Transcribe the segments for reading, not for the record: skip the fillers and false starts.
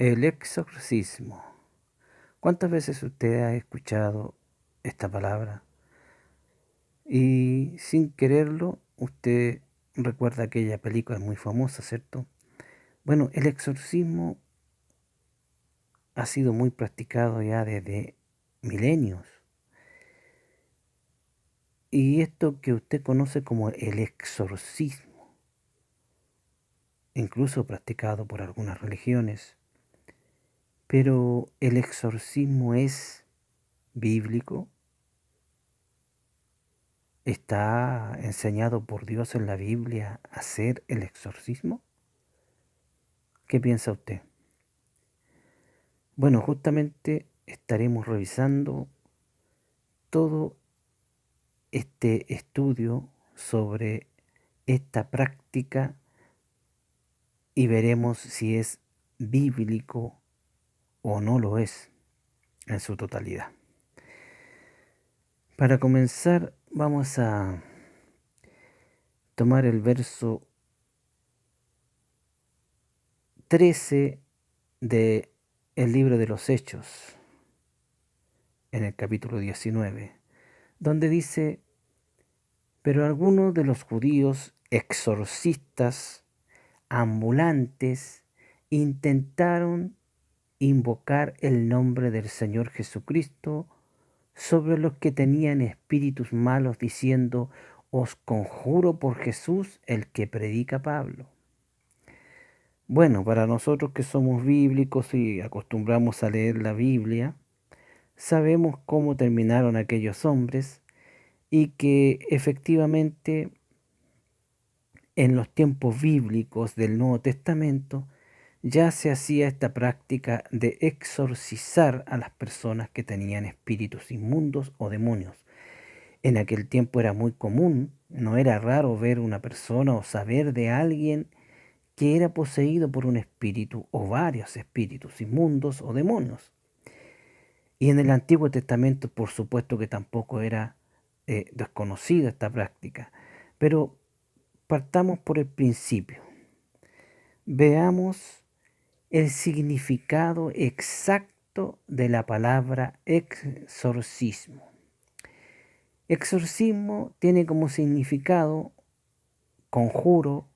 El exorcismo. ¿Cuántas veces usted ha escuchado esta palabra? Y sin quererlo, usted recuerda aquella película muy famosa, ¿cierto? Bueno, el exorcismo ha sido muy practicado ya desde milenios. Y esto que usted conoce como el exorcismo, incluso practicado por algunas religiones, pero ¿el exorcismo es bíblico? ¿Está enseñado por Dios en la Biblia hacer el exorcismo? ¿Qué piensa usted? Bueno, justamente estaremos revisando todo este estudio sobre esta práctica y veremos si es bíblico o no lo es en su totalidad. Para comenzar, vamos a tomar el verso 13 de el libro de los Hechos, en el capítulo 19, donde dice: pero algunos de los judíos exorcistas ambulantes intentaron invocar el nombre del Señor Jesucristo sobre los que tenían espíritus malos, diciendo: os conjuro por Jesús, el que predica Pablo. Bueno, para nosotros que somos bíblicos y acostumbramos a leer la Biblia, sabemos cómo terminaron aquellos hombres y que efectivamente en los tiempos bíblicos del Nuevo Testamento ya se hacía esta práctica de exorcizar a las personas que tenían espíritus inmundos o demonios. En aquel tiempo era muy común, no era raro ver una persona o saber de alguien que era poseído por un espíritu o varios espíritus inmundos o demonios. Y en el Antiguo Testamento, por supuesto que tampoco era desconocida esta práctica. Pero partamos por el principio. Veamos el significado exacto de la palabra exorcismo. Exorcismo tiene como significado conjuro,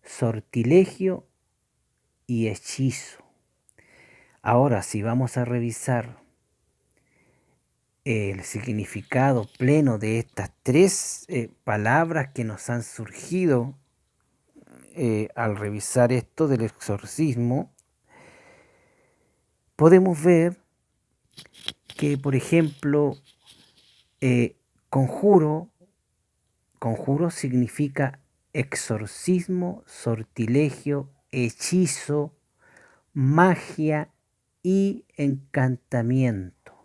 sortilegio y hechizo. Ahora, si vamos a revisar el significado pleno de estas tres palabras que nos han surgido al revisar esto del exorcismo, podemos ver que, por ejemplo, conjuro significa exorcismo, sortilegio, hechizo, magia y encantamiento.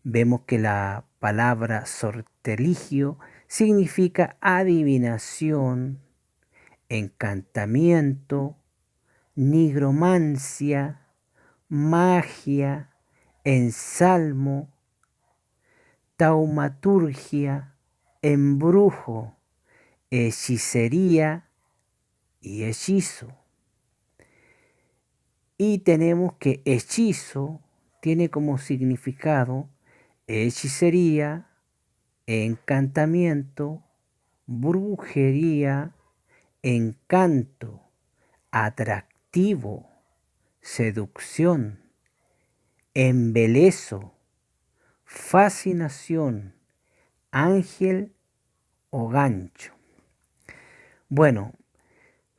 Vemos que la palabra sortilegio significa adivinación, encantamiento, nigromancia, magia, ensalmo, taumaturgia, embrujo, hechicería y hechizo. Y tenemos que hechizo tiene como significado hechicería, encantamiento, brujería, encanto, atractivo, seducción, embelezo, fascinación, ángel o gancho. Bueno,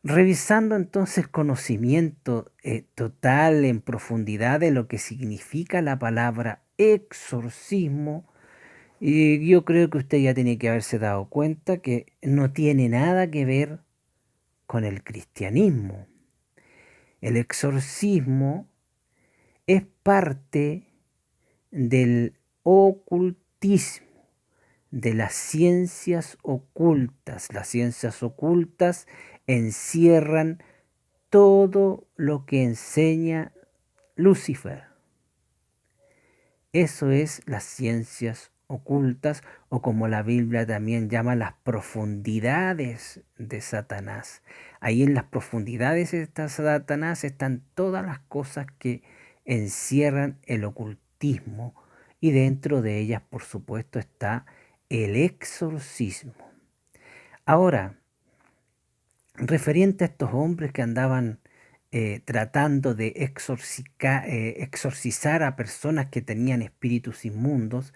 revisando entonces conocimiento total en profundidad de lo que significa la palabra exorcismo, y yo creo que usted ya tiene que haberse dado cuenta que no tiene nada que ver con el cristianismo. El exorcismo es parte del ocultismo, de las ciencias ocultas. Las ciencias ocultas encierran todo lo que enseña Lucifer. Eso es las ciencias ocultas, o como la Biblia también llama, las profundidades de Satanás. Ahí en las profundidades de Satanás están todas las cosas que encierran el ocultismo y dentro de ellas, por supuesto, está el exorcismo. Ahora, referente a estos hombres que andaban tratando de exorcizar a personas que tenían espíritus inmundos,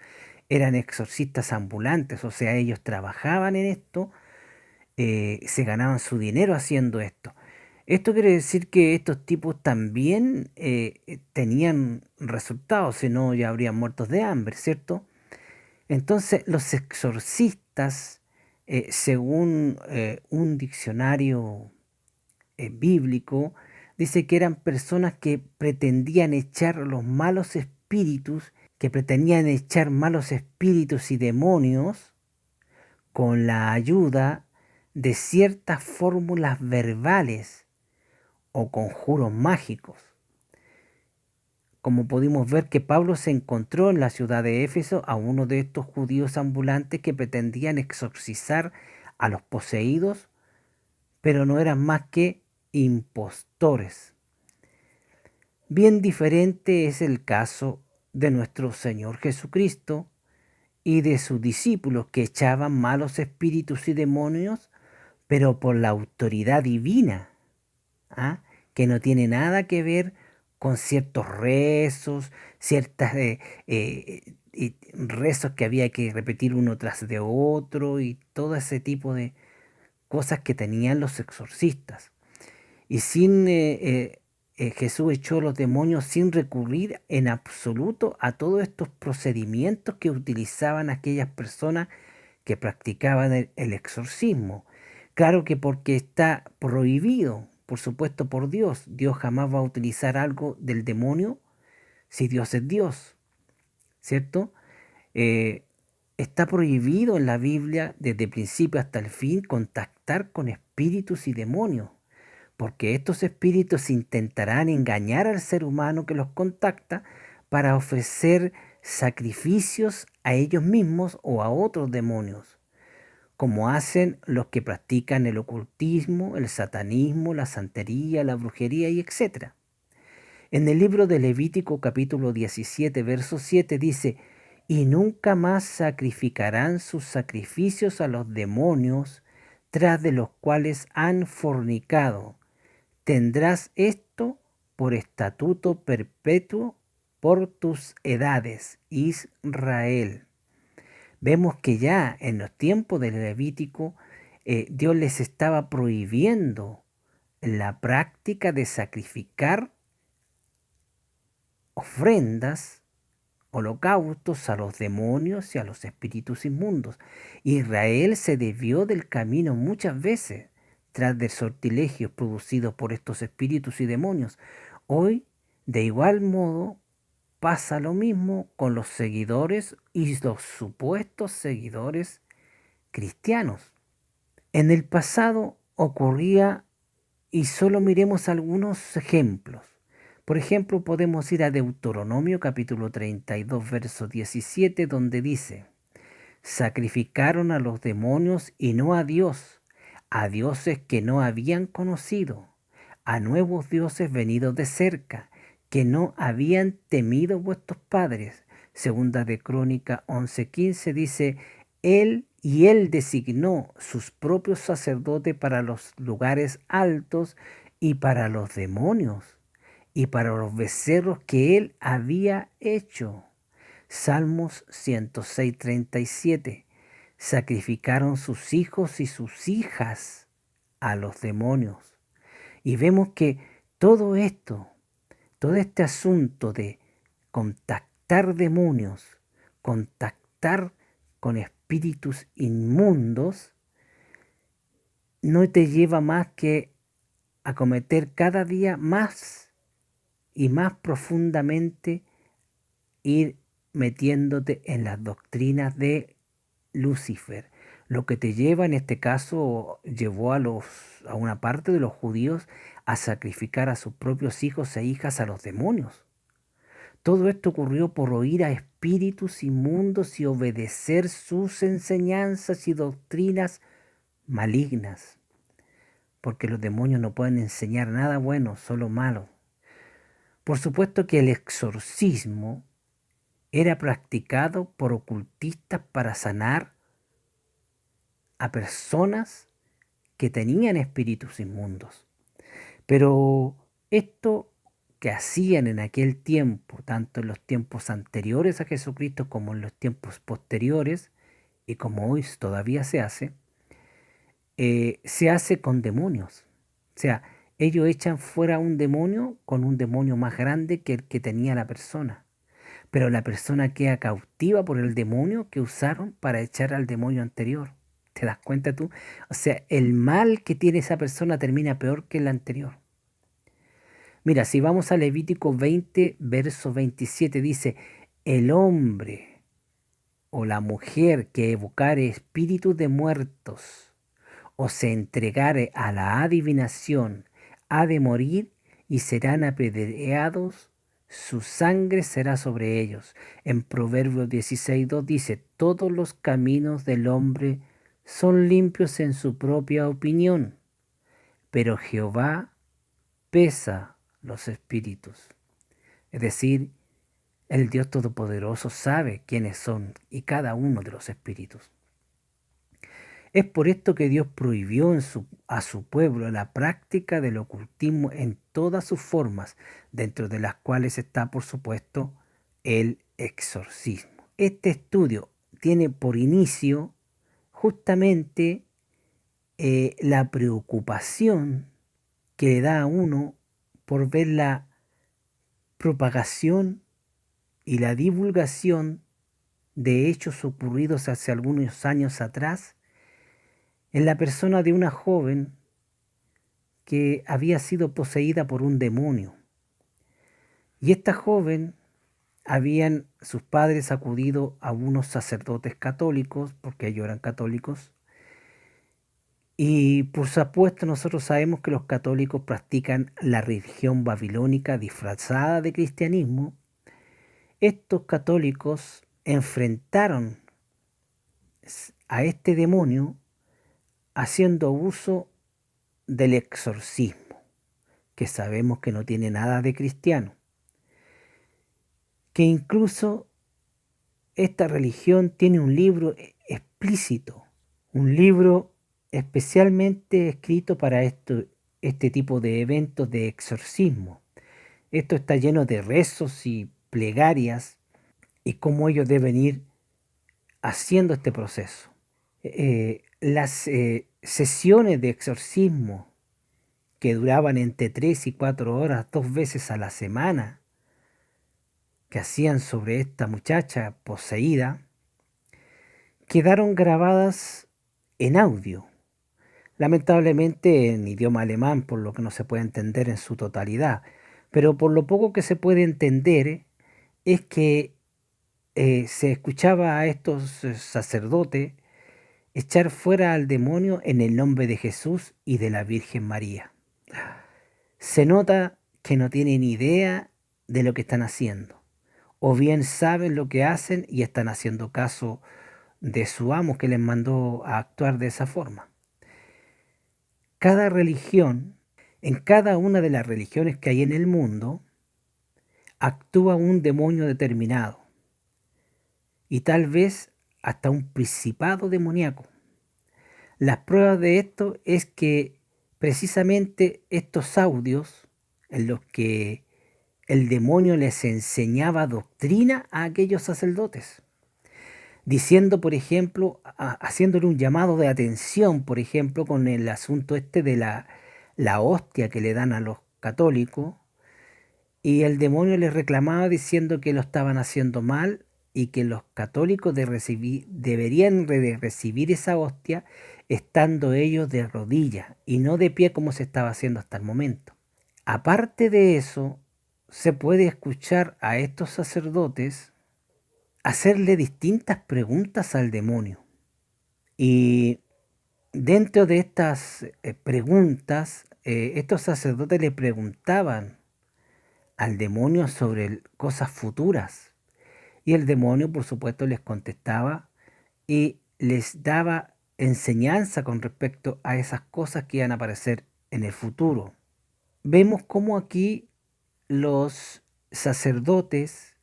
eran exorcistas ambulantes, o sea, ellos trabajaban en esto, se ganaban su dinero haciendo esto. Esto quiere decir que estos tipos también tenían resultados, si no ya habrían muertos de hambre, ¿cierto? Entonces, los exorcistas, según un diccionario bíblico, dice que eran personas que pretendían echar los malos espíritus, que pretendían echar malos espíritus y demonios con la ayuda de ciertas fórmulas verbales o conjuros mágicos. Como pudimos ver que Pablo se encontró en la ciudad de Éfeso a uno de estos judíos ambulantes que pretendían exorcizar a los poseídos, pero no eran más que impostores. Bien diferente es el caso de nuestro Señor Jesucristo y de sus discípulos que echaban malos espíritus y demonios, pero por la autoridad divina, ¿ah? Que no tiene nada que ver con ciertos rezos, ciertas rezos que había que repetir uno tras de otro y todo ese tipo de cosas que tenían los exorcistas. Y Jesús echó los demonios sin recurrir en absoluto a todos estos procedimientos que utilizaban aquellas personas que practicaban el exorcismo. Claro que porque está prohibido, por supuesto, por Dios. Dios jamás va a utilizar algo del demonio si Dios es Dios, ¿cierto? Eh, Está prohibido en la Biblia, desde el principio hasta el fin, contactar con espíritus y demonios, porque estos espíritus intentarán engañar al ser humano que los contacta para ofrecer sacrificios a ellos mismos o a otros demonios, como hacen los que practican el ocultismo, el satanismo, la santería, la brujería y etc. En el libro de Levítico capítulo 17, verso 7 dice: y nunca más sacrificarán sus sacrificios a los demonios tras de los cuales han fornicado. Tendrás esto por estatuto perpetuo por tus edades, Israel. Vemos que ya en los tiempos del Levítico, Dios les estaba prohibiendo la práctica de sacrificar ofrendas, holocaustos a los demonios y a los espíritus inmundos. Israel se desvió del camino muchas veces tras de sortilegios producidos por estos espíritus y demonios. Hoy, de igual modo, pasa lo mismo con los seguidores y los supuestos seguidores cristianos. En el pasado ocurría, y solo miremos algunos ejemplos. Por ejemplo, podemos ir a Deuteronomio capítulo 32, verso 17, donde dice: sacrificaron a los demonios y no a dioses que no habían conocido, a nuevos dioses venidos de cerca, que no habían temido vuestros padres. Segunda de Crónica 11:15 dice: él designó sus propios sacerdotes para los lugares altos y para los demonios y para los becerros que él había hecho. Salmos 106:37. Sacrificaron sus hijos y sus hijas a los demonios. Y vemos que todo esto, todo este asunto de contactar demonios, contactar con espíritus inmundos, no te lleva más que a cometer cada día más y más profundamente, ir metiéndote en las doctrinas de Lucifer, lo que te lleva, en este caso, llevó a una parte de los judíos a sacrificar a sus propios hijos e hijas a los demonios. Todo esto ocurrió por oír a espíritus inmundos y obedecer sus enseñanzas y doctrinas malignas. porque los demonios no pueden enseñar nada bueno, solo malo. Por supuesto que el exorcismo era practicado por ocultistas para sanar a personas que tenían espíritus inmundos. Pero esto que hacían en aquel tiempo, tanto en los tiempos anteriores a Jesucristo como en los tiempos posteriores, y como hoy todavía se hace con demonios. O sea, ellos echan fuera un demonio con un demonio más grande que el que tenía la persona. Pero la persona queda cautiva por el demonio que usaron para echar al demonio anterior. ¿Te das cuenta tú? O sea, el mal que tiene esa persona termina peor que el anterior. Mira, si vamos a Levítico 20, verso 27, dice, el hombre o la mujer que evocare espíritus de muertos o se entregare a la adivinación, ha de morir y serán apedreados, su sangre será sobre ellos. En Proverbios 16:2 dice, todos los caminos del hombre son limpios en su propia opinión, pero Jehová pesa los espíritus. Es decir, el Dios Todopoderoso sabe quiénes son y cada uno de los espíritus. Es por esto que Dios prohibió a su pueblo la práctica del ocultismo en todas sus formas, dentro de las cuales está, por supuesto, el exorcismo. Este estudio tiene por inicio justamente la preocupación que le da a uno por ver la propagación y la divulgación de hechos ocurridos hace algunos años atrás en la persona de una joven que había sido poseída por un demonio. Y esta joven sus padres acudido a unos sacerdotes católicos, porque ellos eran católicos, y por supuesto nosotros sabemos que los católicos practican la religión babilónica disfrazada de cristianismo. Estos católicos enfrentaron a este demonio haciendo uso del exorcismo, que sabemos que no tiene nada de cristiano, que incluso esta religión tiene un libro explícito, un libro especialmente escrito para este tipo de eventos de exorcismo. Esto está lleno de rezos y plegarias y cómo ellos deben ir haciendo este proceso. Las sesiones de exorcismo que duraban entre 3 y 4 horas, 2 veces a la semana, que hacían sobre esta muchacha poseída, quedaron grabadas en audio, lamentablemente en idioma alemán, por lo que no se puede entender en su totalidad, pero por lo poco que se puede entender es que se escuchaba a estos sacerdotes echar fuera al demonio en el nombre de Jesús y de la Virgen María. Se nota que no tienen idea de lo que están haciendo, o bien saben lo que hacen y están haciendo caso de su amo que les mandó a actuar de esa forma. Cada religión, en cada una de las religiones que hay en el mundo, actúa un demonio determinado y tal vez hasta un principado demoníaco. Las pruebas de esto es que precisamente estos audios en los que el demonio les enseñaba doctrina a aquellos sacerdotes, diciendo, por ejemplo, haciéndole un llamado de atención, por ejemplo, con el asunto este de la hostia que le dan a los católicos, y el demonio les reclamaba diciendo que lo estaban haciendo mal y que los católicos deberían de recibir esa hostia estando ellos de rodillas y no de pie como se estaba haciendo hasta el momento. Aparte de eso, se puede escuchar a estos sacerdotes hacerle distintas preguntas al demonio. Y dentro de estas preguntas, estos sacerdotes le preguntaban al demonio sobre cosas futuras. Y el demonio, por supuesto, les contestaba y les daba enseñanza con respecto a esas cosas que iban a aparecer en el futuro. Vemos cómo aquí los sacerdotes,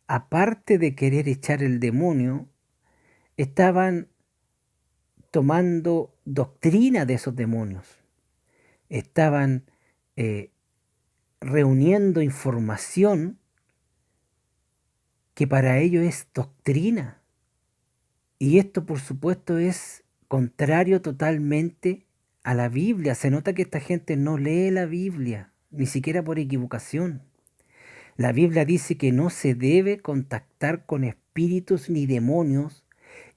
aparte de querer echar el demonio, estaban tomando doctrina de esos demonios, estaban eh, reuniendo información que para ellos es doctrina. Y esto, por supuesto, es contrario totalmente a la Biblia. Se nota que esta gente no lee la Biblia, ni siquiera por equivocación. La Biblia dice que no se debe contactar con espíritus ni demonios,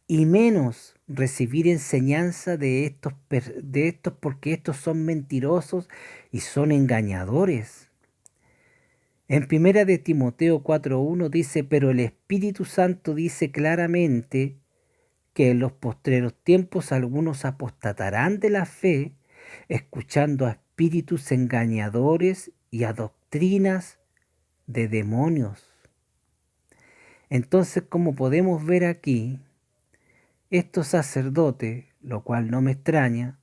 y menos recibir enseñanza de estos porque estos son mentirosos y son engañadores. En primera de Timoteo 4:1 dice, pero el Espíritu Santo dice claramente que en los postreros tiempos algunos apostatarán de la fe, escuchando a espíritus engañadores y a doctrinas de demonios. Entonces, como podemos ver aquí, estos sacerdotes, lo cual no me extraña,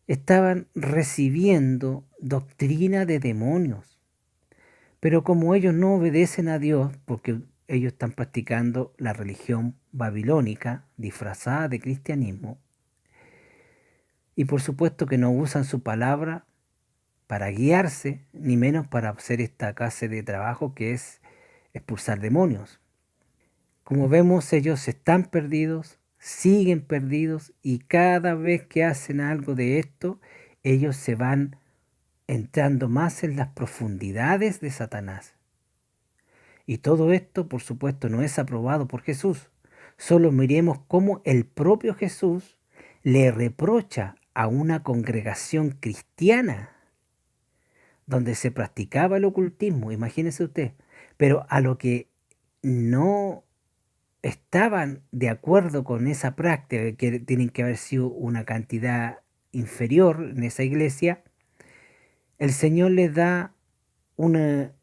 estaban recibiendo doctrina de demonios. Pero como ellos no obedecen a Dios, porque ellos están practicando la religión babilónica disfrazada de cristianismo, y por supuesto que no usan su palabra para guiarse, ni menos para hacer esta clase de trabajo que es expulsar demonios. Como vemos, ellos están perdidos, siguen perdidos, y cada vez que hacen algo de esto, ellos se van entrando más en las profundidades de Satanás. Y todo esto, por supuesto, no es aprobado por Jesús. Solo miremos cómo el propio Jesús le reprocha a una congregación cristiana donde se practicaba el ocultismo, imagínese usted, pero a lo que no estaban de acuerdo con esa práctica, que tienen que haber sido una cantidad inferior en esa iglesia, el Señor les da un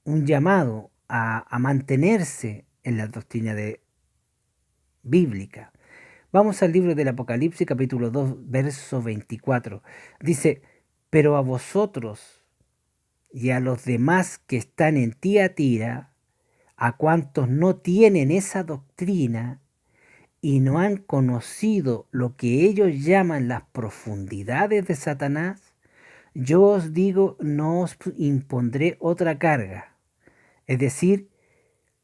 llamado a mantenerse en la doctrina bíblica. Vamos al libro del Apocalipsis, capítulo 2, verso 24. Dice, pero a vosotros y a los demás que están en Tiatira, a cuantos no tienen esa doctrina y no han conocido lo que ellos llaman las profundidades de Satanás, yo os digo, no os impondré otra carga. Es decir,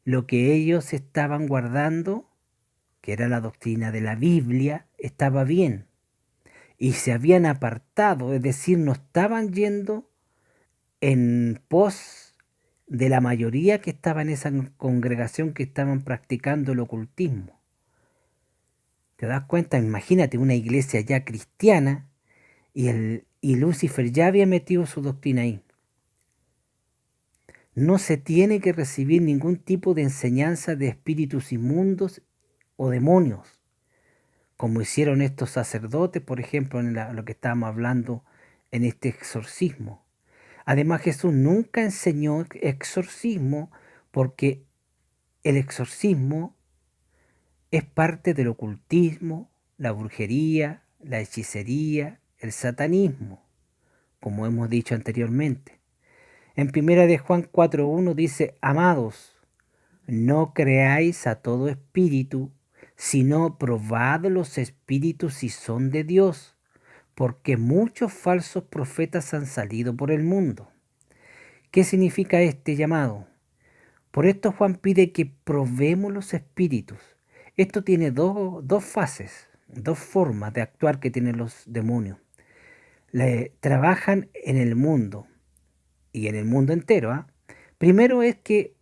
lo que ellos estaban guardando, que era la doctrina de la Biblia, estaba bien. Y se habían apartado, es decir, no estaban yendo en pos de la mayoría que estaba en esa congregación que estaban practicando el ocultismo. ¿Te das cuenta? Imagínate una iglesia ya cristiana y Lucifer ya había metido su doctrina ahí. No se tiene que recibir ningún tipo de enseñanza de espíritus inmundos o demonios, como hicieron estos sacerdotes, por ejemplo, en lo que estábamos hablando en este exorcismo. Además, Jesús nunca enseñó exorcismo, porque el exorcismo es parte del ocultismo, la brujería, la hechicería, el satanismo, como hemos dicho anteriormente. En primera de Juan 4:1 dice, amados, no creáis a todo espíritu, sino probad los espíritus si son de Dios, porque muchos falsos profetas han salido por el mundo. ¿Qué significa este llamado? Por esto Juan pide que probemos los espíritus. Esto tiene dos fases, dos formas de actuar que tienen los demonios. Trabajan en el mundo y en el mundo entero. Primero es que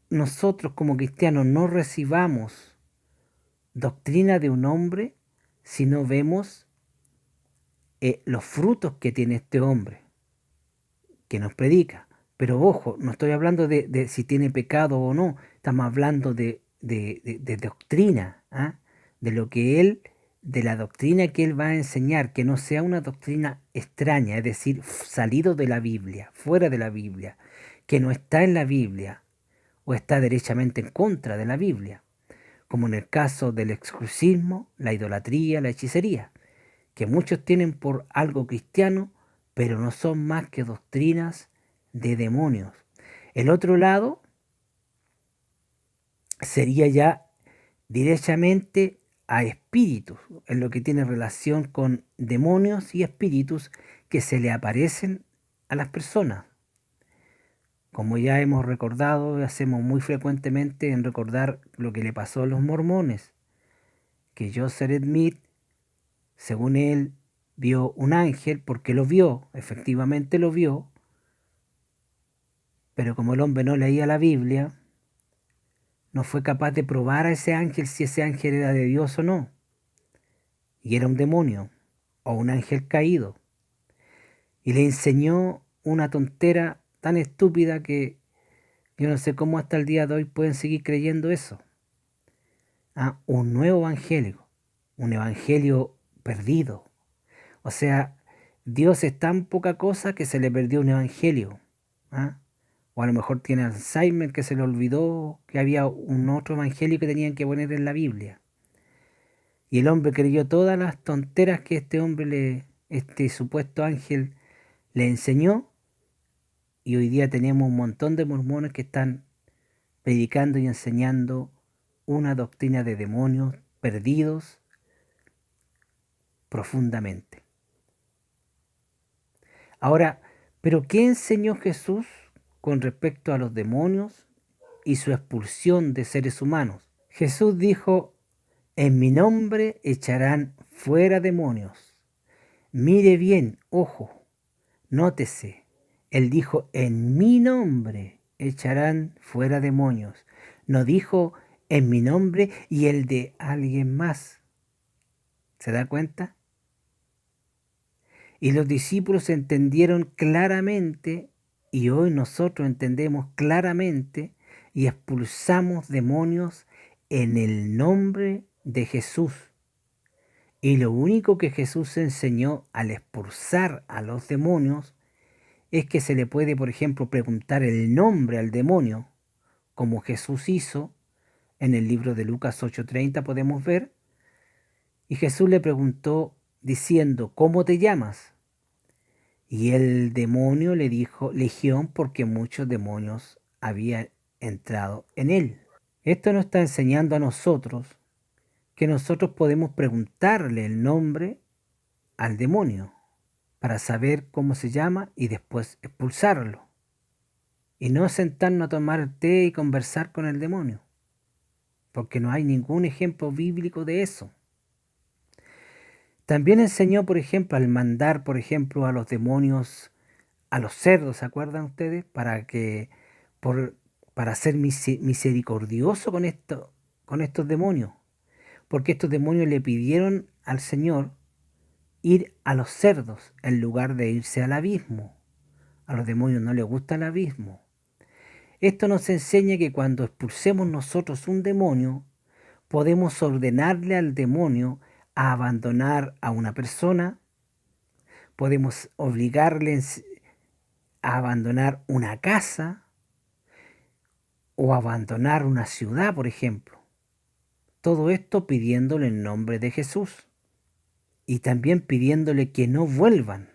nosotros como cristianos no recibamos doctrina de un hombre si no vemos los frutos que tiene este hombre que nos predica. Pero ojo, no estoy hablando de si tiene pecado o no, estamos hablando de doctrina, de lo que él, de la doctrina que él va a enseñar, que no sea una doctrina extraña, es decir, salido de la Biblia, fuera de la Biblia, que no está en la Biblia o está derechamente en contra de la Biblia, como en el caso del exorcismo, la idolatría, la hechicería, que muchos tienen por algo cristiano, pero no son más que doctrinas de demonios. El otro lado sería ya directamente a espíritus, en lo que tiene relación con demonios y espíritus que se le aparecen a las personas. Como ya hemos recordado, hacemos muy frecuentemente en recordar lo que le pasó a los mormones, que Joseph Smith, según él, vio un ángel porque lo vio, efectivamente lo vio, pero como el hombre no leía la Biblia, no fue capaz de probar a ese ángel si ese ángel era de Dios o no, y era un demonio o un ángel caído, y le enseñó una tontera tan estúpida que yo no sé cómo hasta el día de hoy pueden seguir creyendo eso. Un nuevo evangelio, un evangelio perdido. O sea, Dios es tan poca cosa que se le perdió un evangelio. ¿Ah? O a lo mejor tiene Alzheimer, que se le olvidó que había un otro evangelio que tenían que poner en la Biblia. Y el hombre creyó todas las tonteras que este supuesto ángel le enseñó. Y hoy día tenemos un montón de mormones que están predicando y enseñando una doctrina de demonios perdidos profundamente. Ahora, ¿pero qué enseñó Jesús con respecto a los demonios y su expulsión de seres humanos? Jesús dijo, en mi nombre echarán fuera demonios. Mire bien, ojo, nótese. Él dijo, en mi nombre echarán fuera demonios. No dijo, en mi nombre y el de alguien más. ¿Se da cuenta? Y los discípulos entendieron claramente, y hoy nosotros entendemos claramente, y expulsamos demonios en el nombre de Jesús. Y lo único que Jesús enseñó al expulsar a los demonios es que se le puede, por ejemplo, preguntar el nombre al demonio, como Jesús hizo en el libro de Lucas 8:30 podemos ver. Y Jesús le preguntó diciendo, ¿cómo te llamas? Y el demonio le dijo Legión, porque muchos demonios habían entrado en él. Esto nos está enseñando a nosotros que nosotros podemos preguntarle el nombre al demonio para saber cómo se llama y después expulsarlo. Y no sentarnos a tomar té y conversar con el demonio, porque no hay ningún ejemplo bíblico de eso. También enseñó, por ejemplo, al mandar, por ejemplo, a los demonios, a los cerdos, ¿se acuerdan ustedes? Por, para ser misericordioso con estos demonios. Porque estos demonios le pidieron al Señor ir a los cerdos en lugar de irse al abismo. A los demonios no les gusta el abismo. Esto nos enseña que cuando expulsemos nosotros un demonio, podemos ordenarle al demonio a abandonar a una persona, podemos obligarle a abandonar una casa o abandonar una ciudad, por ejemplo. Todo esto pidiéndole el nombre de Jesús y también pidiéndole que no vuelvan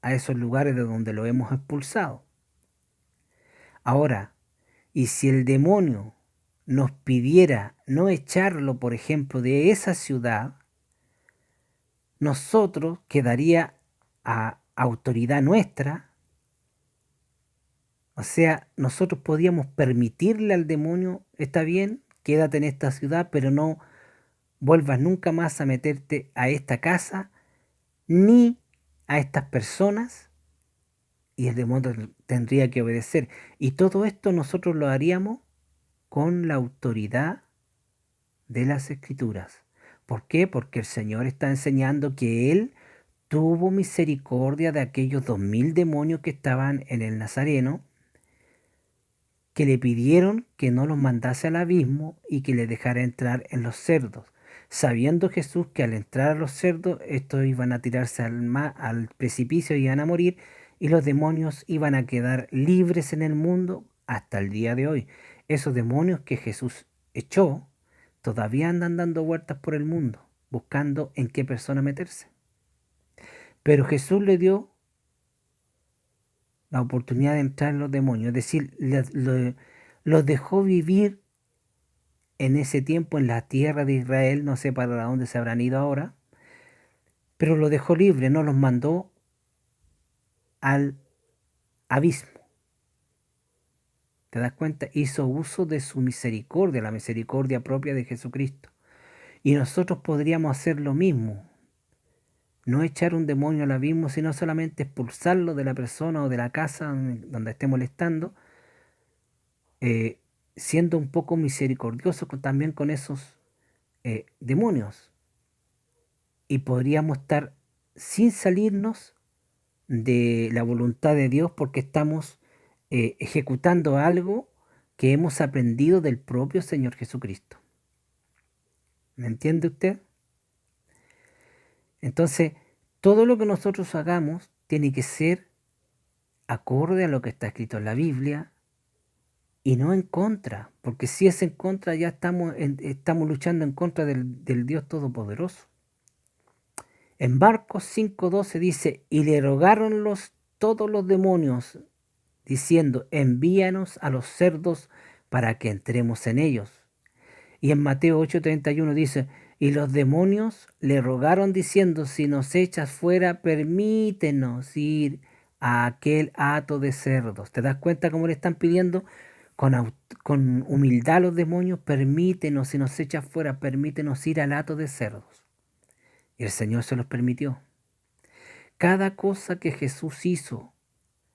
a esos lugares de donde lo hemos expulsado. Ahora, y si el demonio nos pidiera no echarlo, por ejemplo, de esa ciudad, nosotros quedaría a autoridad nuestra. O sea, nosotros podíamos permitirle al demonio, está bien, quédate en esta ciudad, pero no vuelvas nunca más a meterte a esta casa, ni a estas personas, y el demonio tendría que obedecer. Y todo esto nosotros lo haríamos con la autoridad de las Escrituras. ¿Por qué? Porque el Señor está enseñando que Él tuvo misericordia de aquellos 2000 demonios que estaban en el Nazareno, que le pidieron que no los mandase al abismo y que le dejara entrar en los cerdos, sabiendo Jesús que al entrar a los cerdos, estos iban a tirarse al precipicio y iban a morir, y los demonios iban a quedar libres en el mundo hasta el día de hoy. Esos demonios que Jesús echó todavía andan dando vueltas por el mundo, buscando en qué persona meterse. Pero Jesús le dio la oportunidad de entrar en los demonios, es decir, los dejó vivir en ese tiempo en la tierra de Israel, no sé para dónde se habrán ido ahora, pero los dejó libre, no los mandó al abismo. ¿Te das cuenta? Hizo uso de su misericordia, la misericordia propia de Jesucristo. Y nosotros podríamos hacer lo mismo. No echar un demonio al abismo, sino solamente expulsarlo de la persona o de la casa donde esté molestando, eh, siendo un poco misericordioso también con esos demonios. Y podríamos estar sin salirnos de la voluntad de Dios porque estamos ejecutando algo que hemos aprendido del propio Señor Jesucristo. ¿Me entiende usted? Entonces, todo lo que nosotros hagamos tiene que ser acorde a lo que está escrito en la Biblia y no en contra, porque si es en contra ya estamos luchando en contra del Dios Todopoderoso. En Marcos 5:12 dice, y le rogaron todos los demonios, diciendo, envíanos a los cerdos para que entremos en ellos. Y en Mateo 8:31 dice, y los demonios le rogaron diciendo, si nos echas fuera, permítenos ir a aquel hato de cerdos. ¿Te das cuenta cómo le están pidiendo con humildad a los demonios? Permítenos, si nos echas fuera, permítenos ir al hato de cerdos. Y el Señor se los permitió. Cada cosa que Jesús hizo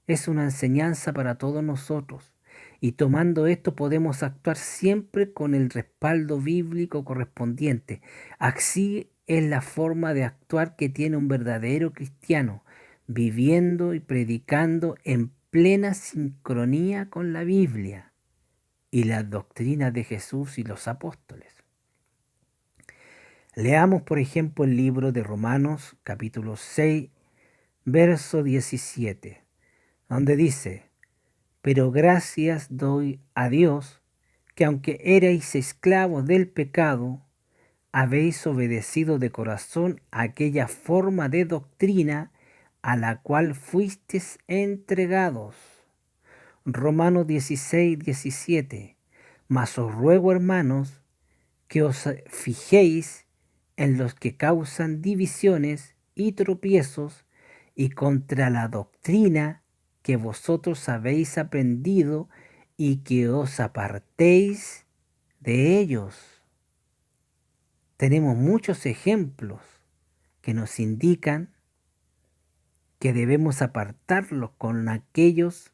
es una enseñanza para todos nosotros. Y tomando esto podemos actuar siempre con el respaldo bíblico correspondiente. Así es la forma de actuar que tiene un verdadero cristiano, viviendo y predicando en plena sincronía con la Biblia y las doctrinas de Jesús y los apóstoles. Leamos, por ejemplo, el libro de Romanos, capítulo 6, verso 17, donde dice, pero gracias doy a Dios, que aunque erais esclavos del pecado, habéis obedecido de corazón aquella forma de doctrina a la cual fuisteis entregados. Romanos 16:17. Mas os ruego, hermanos, que os fijéis en los que causan divisiones y tropiezos y contra la doctrina que vosotros habéis aprendido y que os apartéis de ellos. Tenemos muchos ejemplos que nos indican que debemos apartarlos con aquellos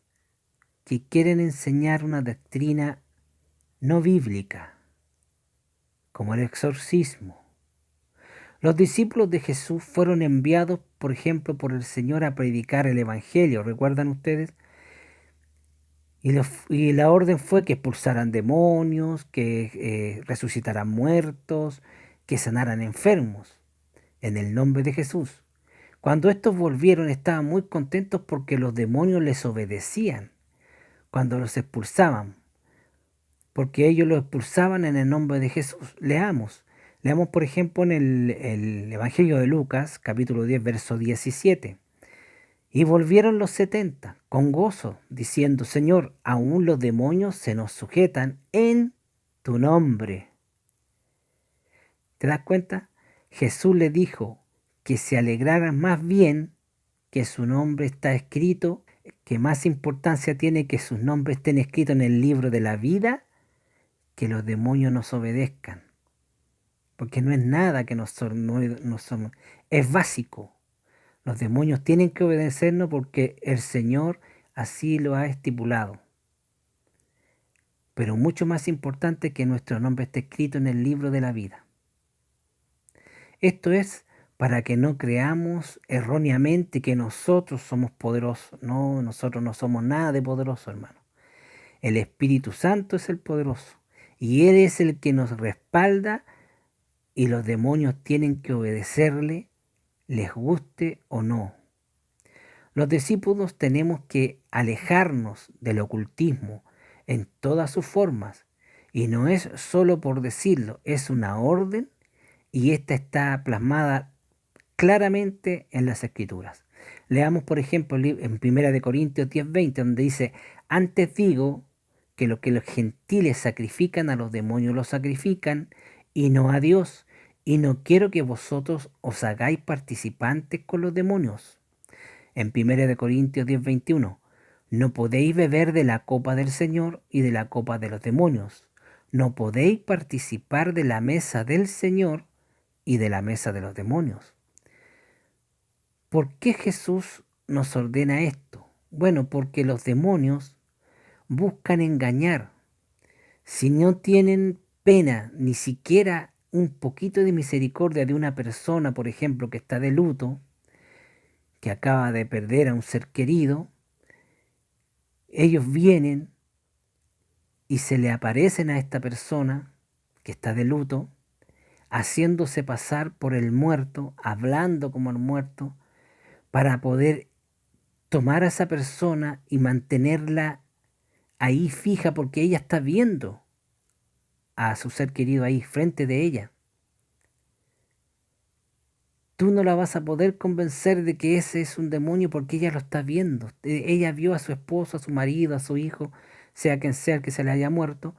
que quieren enseñar una doctrina no bíblica, como el exorcismo. Los discípulos de Jesús fueron enviados, por ejemplo, por el Señor a predicar el Evangelio, ¿recuerdan ustedes? Y la orden fue que expulsaran demonios, que resucitaran muertos, que sanaran enfermos, en el nombre de Jesús. Cuando estos volvieron estaban muy contentos porque los demonios les obedecían cuando los expulsaban, porque ellos los expulsaban en el nombre de Jesús. Leamos, por ejemplo, en el Evangelio de Lucas, capítulo 10, verso 17. Y volvieron los 70 con gozo, diciendo, Señor, aún los demonios se nos sujetan en tu nombre. ¿Te das cuenta? Jesús le dijo que se alegraran más bien que su nombre está escrito, que más importancia tiene que sus nombres estén escritos en el libro de la vida, que los demonios nos obedezcan. Porque no es nada que es básico. Los demonios tienen que obedecernos porque el Señor así lo ha estipulado. Pero mucho más importante que nuestro nombre esté escrito en el libro de la vida. Esto es para que no creamos erróneamente que nosotros somos poderosos. No, nosotros no somos nada de poderoso, hermano. El Espíritu Santo es el poderoso. Y Él es el que nos respalda y los demonios tienen que obedecerle, les guste o no. Los discípulos tenemos que alejarnos del ocultismo en todas sus formas. Y no es solo por decirlo, es una orden y esta está plasmada claramente en las Escrituras. Leamos, por ejemplo, en 1 Corintios 10:20, donde dice, antes digo que lo que los gentiles sacrifican a los demonios lo sacrifican y no a Dios, y no quiero que vosotros os hagáis participantes con los demonios. En 1 Corintios 10:21, no podéis beber de la copa del Señor y de la copa de los demonios. No podéis participar de la mesa del Señor y de la mesa de los demonios. ¿Por qué Jesús nos ordena esto? Bueno, porque los demonios buscan engañar. Si no tienen pena, ni siquiera un poquito de misericordia de una persona, por ejemplo, que está de luto, que acaba de perder a un ser querido, ellos vienen y se le aparecen a esta persona que está de luto, haciéndose pasar por el muerto, hablando como el muerto, para poder tomar a esa persona y mantenerla ahí fija, porque ella está viendo a su ser querido ahí frente de ella. Tú no la vas a poder convencer de que ese es un demonio porque ella lo está viendo. Ella vio a su esposo, a su marido, a su hijo, sea quien sea el que se le haya muerto,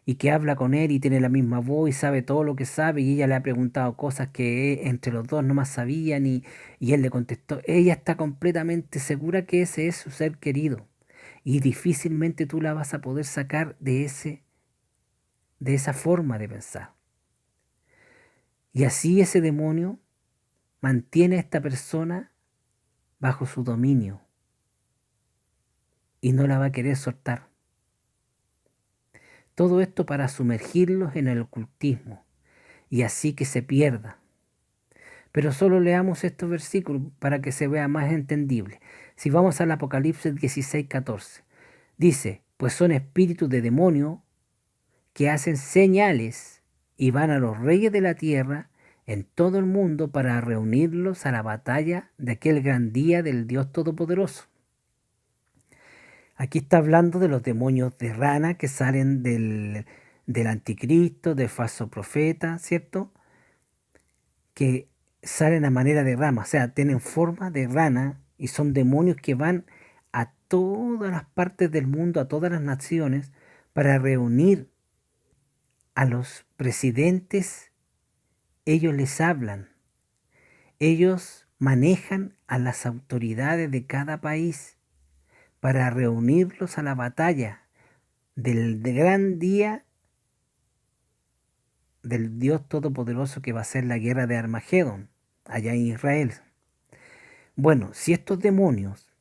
y que habla con él y tiene la misma voz y sabe todo lo que sabe, y ella le ha preguntado cosas que entre los dos no más sabían, y él le contestó. Ella está completamente segura que ese es su ser querido, y difícilmente tú la vas a poder sacar de esa forma de pensar. Y así ese demonio mantiene a esta persona bajo su dominio y no la va a querer soltar. Todo esto para sumergirlos en el ocultismo y así que se pierda. Pero solo leamos estos versículos para que se vea más entendible. Si vamos al Apocalipsis 16:14, dice, pues son espíritus de demonio que hacen señales y van a los reyes de la tierra en todo el mundo para reunirlos a la batalla de aquel gran día del Dios Todopoderoso. Aquí está hablando de los demonios de rana que salen del anticristo, del falso profeta, ¿cierto? Que salen a manera de rama, o sea, tienen forma de rana y son demonios que van a todas las partes del mundo, a todas las naciones, para reunir a los presidentes. Ellos les hablan, ellos manejan a las autoridades de cada país para reunirlos a la batalla del gran día del Dios Todopoderoso que va a ser la guerra de Armagedón, allá en Israel. Bueno, si estos demonios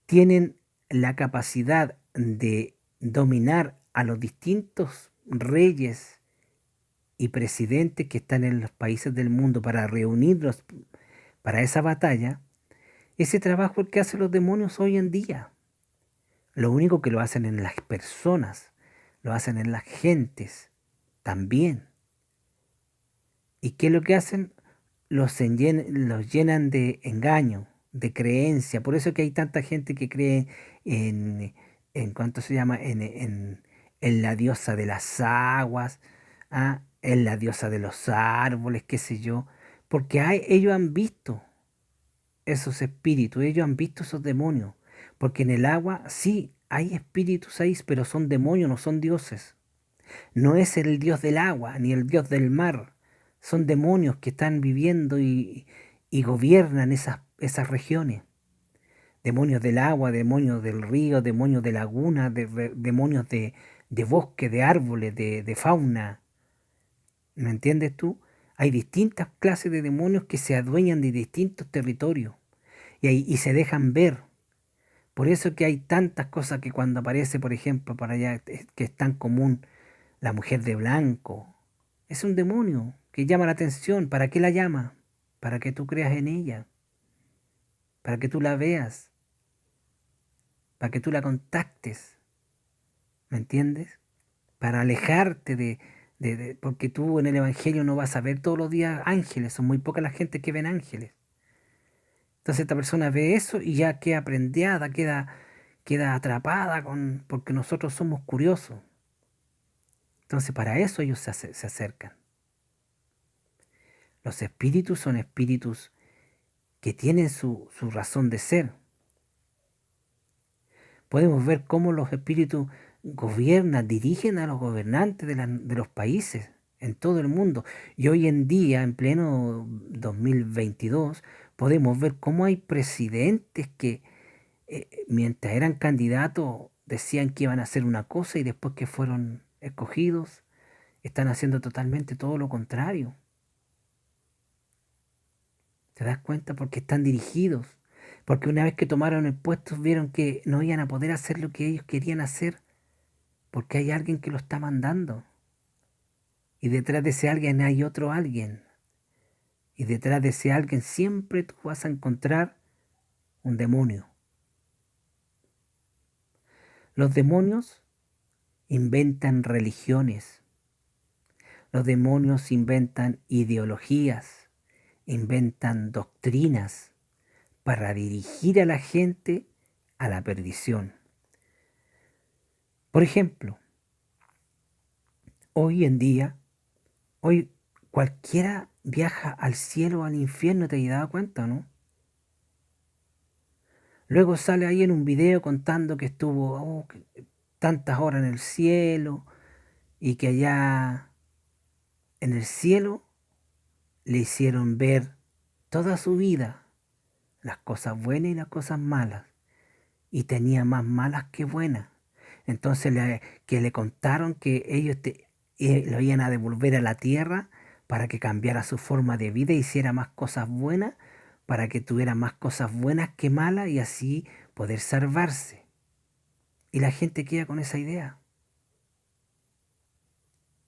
tienen la capacidad de dominar a los distintos reyes y presidentes que están en los países del mundo para reunirlos para esa batalla, ese trabajo es el que hacen los demonios hoy en día. Lo único que lo hacen en las personas, lo hacen en las gentes también. ¿Y qué es lo que hacen? Los llenan de engaño, de creencia. Por eso es que hay tanta gente que cree en ¿cuánto se llama? En la diosa de las aguas, en la diosa de los árboles, qué sé yo. Porque ellos han visto esos espíritus, ellos han visto esos demonios. Porque en el agua sí hay espíritus ahí, pero son demonios, no son dioses. No es el dios del agua ni el dios del mar. Son demonios que están viviendo y gobiernan esas regiones. Demonios del agua, demonios del río, demonios de laguna, demonios de bosque, de árboles, de fauna. ¿Me entiendes tú? Hay distintas clases de demonios que se adueñan de distintos territorios y se dejan ver. Por eso que hay tantas cosas que cuando aparece, por ejemplo, para allá, que es tan común la mujer de blanco. Es un demonio que llama la atención. ¿Para qué la llama? Para que tú creas en ella, para que tú la veas, para que tú la contactes. ¿Me entiendes? Para alejarte porque tú en el Evangelio no vas a ver todos los días ángeles. Son muy pocas las gente que ven ángeles. Entonces esta persona ve eso y ya queda prendeada, queda atrapada porque nosotros somos curiosos. Entonces para eso ellos se acercan. Los espíritus son espíritus que tienen su razón de ser. Podemos ver cómo los espíritus gobiernan, dirigen a los gobernantes de los países en todo el mundo. Y hoy en día, en pleno 2022, podemos ver cómo hay presidentes que mientras eran candidatos decían que iban a hacer una cosa y después que fueron escogidos están haciendo totalmente todo lo contrario. ¿Te das cuenta? Porque están dirigidos. Porque una vez que tomaron el puesto vieron que no iban a poder hacer lo que ellos querían hacer. Porque hay alguien que lo está mandando. Y detrás de ese alguien hay otro alguien. Y detrás de ese alguien siempre tú vas a encontrar un demonio. Los demonios inventan religiones. Los demonios inventan ideologías. Inventan doctrinas para dirigir a la gente a la perdición. Por ejemplo, hoy en día, hoy cualquiera viaja al cielo o al infierno, ¿te has dado cuenta, no? Luego sale ahí en un video contando que estuvo tantas horas en el cielo y que allá en el cielo le hicieron ver toda su vida, las cosas buenas y las cosas malas, y tenía más malas que buenas. Entonces que le contaron que ellos lo iban a devolver a la tierra para que cambiara su forma de vida e hiciera más cosas buenas, para que tuviera más cosas buenas que malas y así poder salvarse. Y la gente queda con esa idea.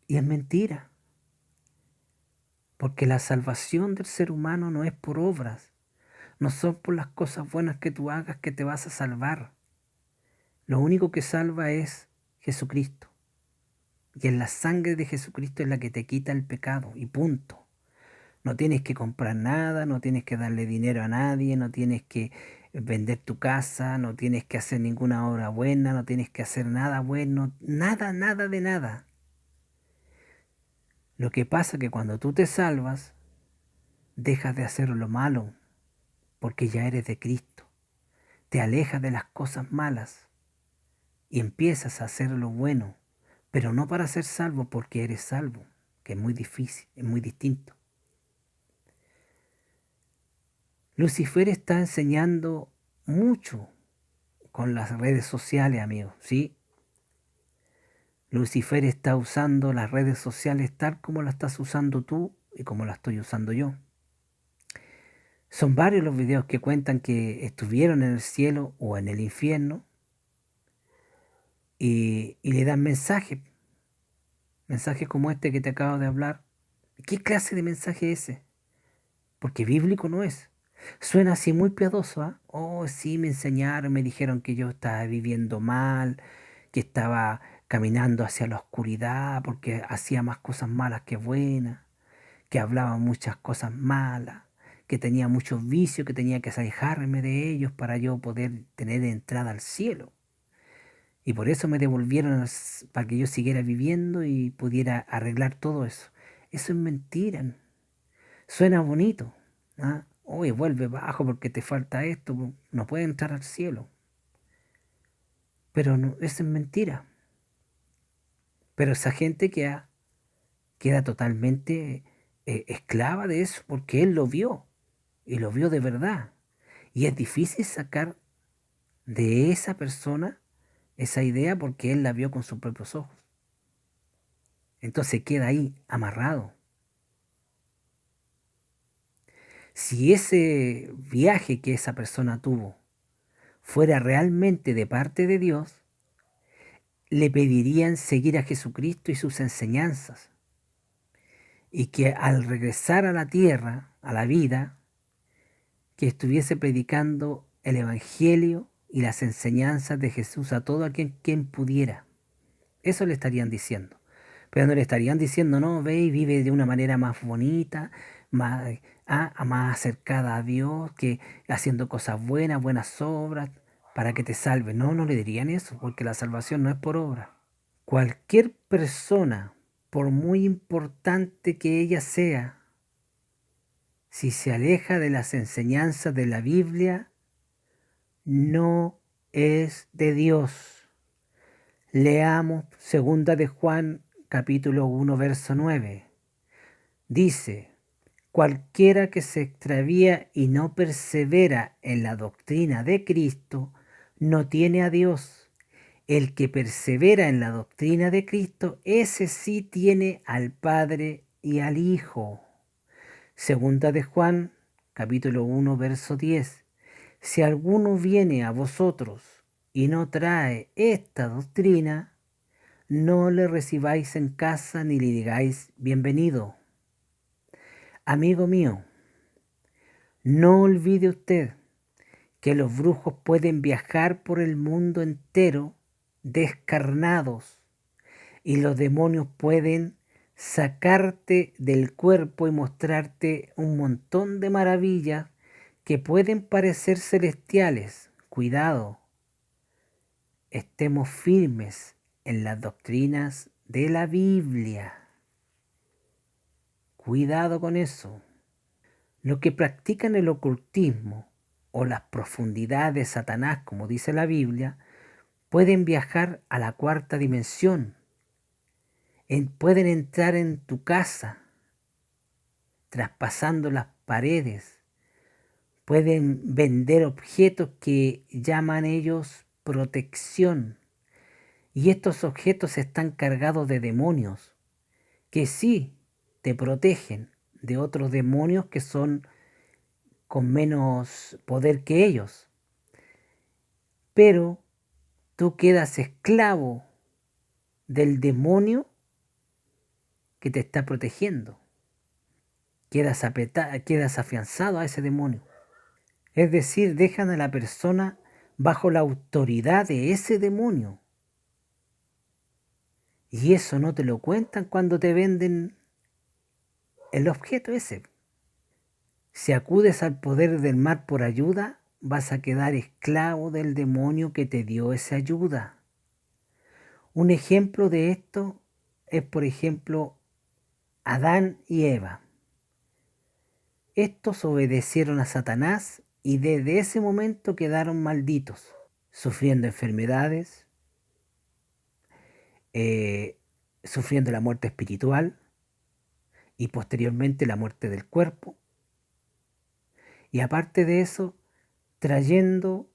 Y es mentira, porque la salvación del ser humano no es por obras, no son por las cosas buenas que tú hagas que te vas a salvar. Lo único que salva es Jesucristo. Y en la sangre de Jesucristo es la que te quita el pecado y punto. No tienes que comprar nada, no tienes que darle dinero a nadie, no tienes que vender tu casa, no tienes que hacer ninguna obra buena, no tienes que hacer nada bueno, nada, nada de nada. Lo que pasa es que cuando tú te salvas, dejas de hacer lo malo, porque ya eres de Cristo. Te alejas de las cosas malas y empiezas a hacer lo bueno, pero no para ser salvo porque eres salvo, que es muy difícil, es muy distinto. Lucifer está enseñando mucho con las redes sociales, amigos, ¿sí? Lucifer está usando las redes sociales tal como las estás usando tú y como las estoy usando yo. Son varios los videos que cuentan que estuvieron en el cielo o en el infierno y le dan mensajes como este que te acabo de hablar. ¿Qué clase de mensaje es ese? Porque bíblico no es. Suena así muy piadoso, ¿ah? Oh, sí, me enseñaron, me dijeron que yo estaba viviendo mal, que estaba caminando hacia la oscuridad porque hacía más cosas malas que buenas, que hablaba muchas cosas malas, que tenía muchos vicios, que tenía que alejarme de ellos para yo poder tener entrada al cielo. Y por eso me devolvieron para que yo siguiera viviendo y pudiera arreglar todo eso. Eso es mentira. Suena bonito. ¿Ah? Oye, vuelve bajo porque te falta esto. No puedes entrar al cielo. Pero no, eso es mentira. Pero esa gente queda totalmente esclava de eso porque él lo vio. Y lo vio de verdad. Y es difícil sacar de esa persona esa idea porque él la vio con sus propios ojos. Entonces queda ahí amarrado. Si ese viaje que esa persona tuvo fuera realmente de parte de Dios, le pedirían seguir a Jesucristo y sus enseñanzas. Y que al regresar a la tierra, a la vida, que estuviese predicando el Evangelio y las enseñanzas de Jesús a todo aquel quien pudiera. Eso le estarían diciendo. Pero no le estarían diciendo, no, ve y vive de una manera más bonita, más, más acercada a Dios, que haciendo cosas buenas, buenas obras, para que te salve. No, no le dirían eso, porque la salvación no es por obra. Cualquier persona, por muy importante que ella sea, si se aleja de las enseñanzas de la Biblia, no es de Dios. Leamos 2 de Juan, capítulo 1, verso 9. Dice: cualquiera que se extravía y no persevera en la doctrina de Cristo, no tiene a Dios. El que persevera en la doctrina de Cristo, ese sí tiene al Padre y al Hijo. 2 de Juan, capítulo 1, verso 10. Si alguno viene a vosotros y no trae esta doctrina, no le recibáis en casa ni le digáis bienvenido. Amigo mío, no olvide usted que los brujos pueden viajar por el mundo entero descarnados y los demonios pueden sacarte del cuerpo y mostrarte un montón de maravillas que pueden parecer celestiales. Cuidado, estemos firmes en las doctrinas de la Biblia. Cuidado con eso. Los que practican el ocultismo o las profundidades de Satanás, como dice la Biblia, pueden viajar a la cuarta dimensión. Pueden entrar en tu casa, traspasando las paredes. Pueden vender objetos que llaman ellos protección. Y estos objetos están cargados de demonios que sí te protegen de otros demonios que son con menos poder que ellos. Pero tú quedas esclavo del demonio que te está protegiendo. Quedas afianzado a ese demonio. Es decir, dejan a la persona bajo la autoridad de ese demonio. Y eso no te lo cuentan cuando te venden el objeto ese. Si acudes al poder del mal por ayuda, vas a quedar esclavo del demonio que te dio esa ayuda. Un ejemplo de esto es, por ejemplo, Adán y Eva. Estos obedecieron a Satanás y desde ese momento quedaron malditos, sufriendo enfermedades, sufriendo la muerte espiritual y posteriormente la muerte del cuerpo. Y aparte de eso, trayendo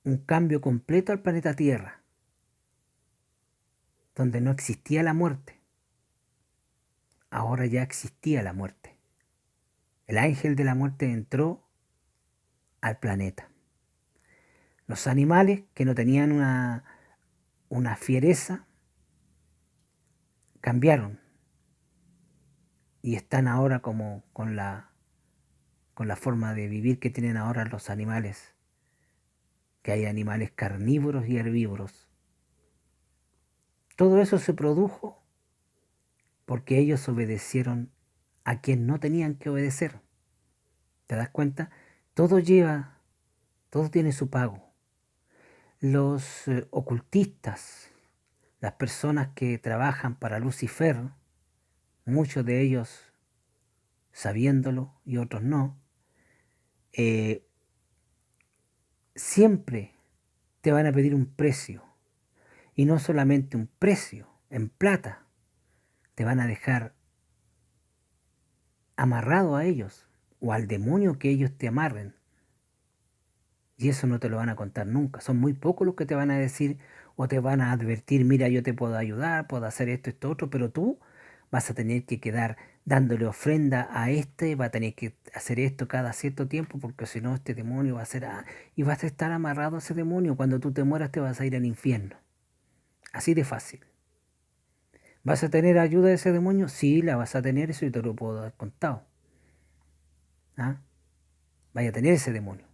un cambio completo al planeta Tierra, donde no existía la muerte. Ahora ya existía la muerte. El ángel de la muerte entró al planeta. Los animales que no tenían una fiereza cambiaron y están ahora como con la forma de vivir que tienen ahora los animales, que hay animales carnívoros y herbívoros. Todo eso se produjo porque ellos obedecieron a quien no tenían que obedecer. ¿Te das cuenta? Todo tiene su pago. Los ocultistas, las personas que trabajan para Lucifer, muchos de ellos sabiéndolo y otros no, siempre te van a pedir un precio. Y no solamente un precio en plata, te van a dejar amarrado a ellos o al demonio que ellos te amarren. Y eso no te lo van a contar nunca. Son muy pocos los que te van a decir o te van a advertir: mira, yo te puedo ayudar, puedo hacer esto, otro, pero tú vas a tener que quedar dándole ofrenda a va a tener que hacer esto cada cierto tiempo, porque si no este demonio va a hacer... y vas a estar amarrado a ese demonio. Cuando tú te mueras te vas a ir al infierno. Así de fácil. ¿Vas a tener ayuda de ese demonio? Sí, la vas a tener, eso yo te lo puedo dar contado. ¿Ah? Vaya a tener ese demonio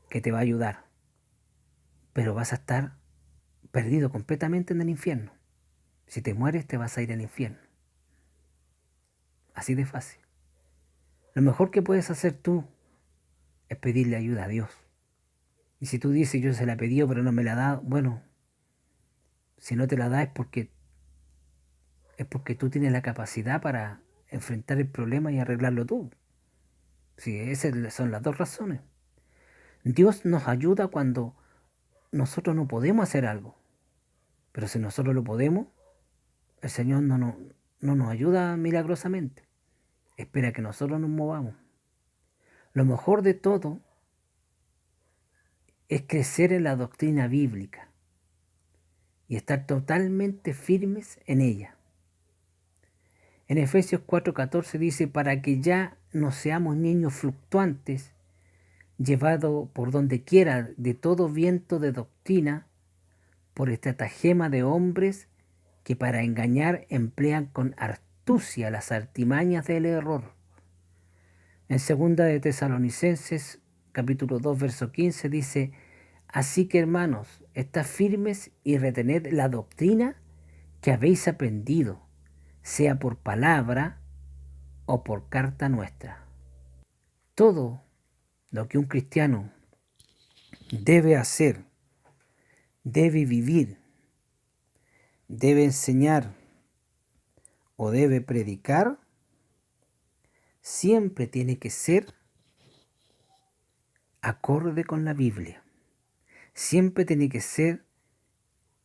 que te va a ayudar, pero vas a estar perdido completamente en el infierno. Si te mueres te vas a ir al infierno. Así de fácil. Lo mejor que puedes hacer tú es pedirle ayuda a Dios. Y si tú dices: yo se la pedí pero no me la da, bueno, si no te la da es porque tú tienes la capacidad para enfrentar el problema y arreglarlo tú. Sí, esas son las dos razones. Dios nos ayuda cuando nosotros no podemos hacer algo, pero si nosotros lo podemos, el Señor no nos ayuda milagrosamente. Espera que nosotros nos movamos. Lo mejor de todo es crecer en la doctrina bíblica y estar totalmente firmes en ella. En Efesios 4:14 dice, para que ya no seamos niños fluctuantes, llevados por donde quiera de todo viento de doctrina, por estratagema de hombres que para engañar emplean con astucia las artimañas del error. En 2 de Tesalonicenses, capítulo 2, verso 15, dice, así que hermanos, estad firmes y retened la doctrina que habéis aprendido, sea por palabra o por carta nuestra. Todo lo que un cristiano debe hacer, debe vivir, debe enseñar o debe predicar, siempre tiene que ser acorde con la Biblia. Siempre tiene que ser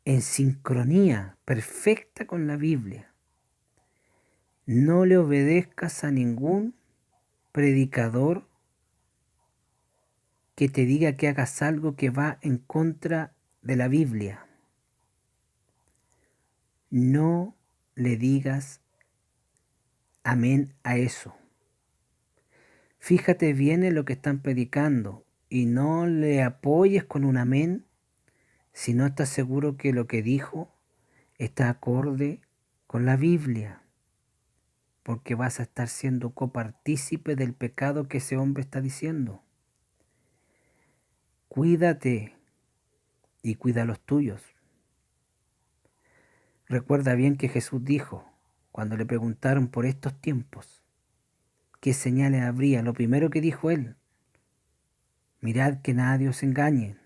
en sincronía perfecta con la Biblia. No le obedezcas a ningún predicador que te diga que hagas algo que va en contra de la Biblia. No le digas amén a eso. Fíjate bien en lo que están predicando y no le apoyes con un amén si no estás seguro que lo que dijo está acorde con la Biblia, porque vas a estar siendo copartícipe del pecado que ese hombre está diciendo. Cuídate y cuida a los tuyos. Recuerda bien que Jesús dijo, cuando le preguntaron por estos tiempos, ¿qué señales habría? Lo primero que dijo él, mirad que nadie os engañe.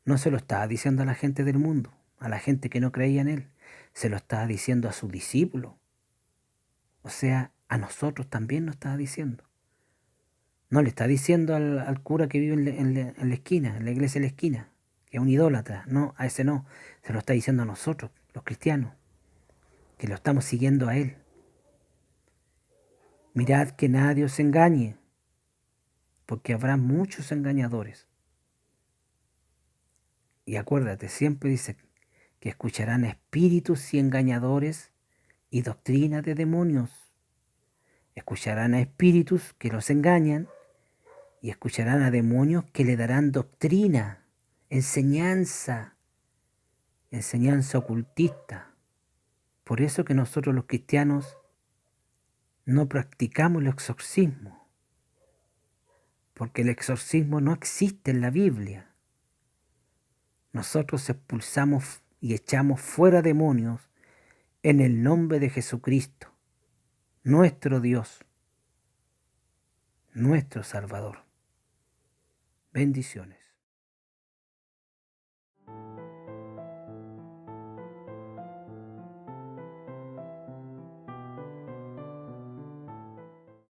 No se lo estaba diciendo a la gente del mundo, a la gente que no creía en él, se lo estaba diciendo a sus discípulos. O sea, a nosotros también nos estaba diciendo. No le está diciendo al cura que vive en la esquina, en la iglesia de la esquina, que es un idólatra. No, a ese no. Se lo está diciendo a nosotros, los cristianos, que lo estamos siguiendo a él. Mirad que nadie os engañe, porque habrá muchos engañadores. Y acuérdate, siempre dice que escucharán a espíritus y engañadores y doctrinas de demonios. Escucharán a espíritus que los engañan y escucharán a demonios que le darán doctrina, enseñanza ocultista. Por eso que nosotros los cristianos no practicamos el exorcismo, porque el exorcismo no existe en la Biblia. Nosotros expulsamos y echamos fuera demonios en el nombre de Jesucristo, nuestro Dios, nuestro Salvador. Bendiciones.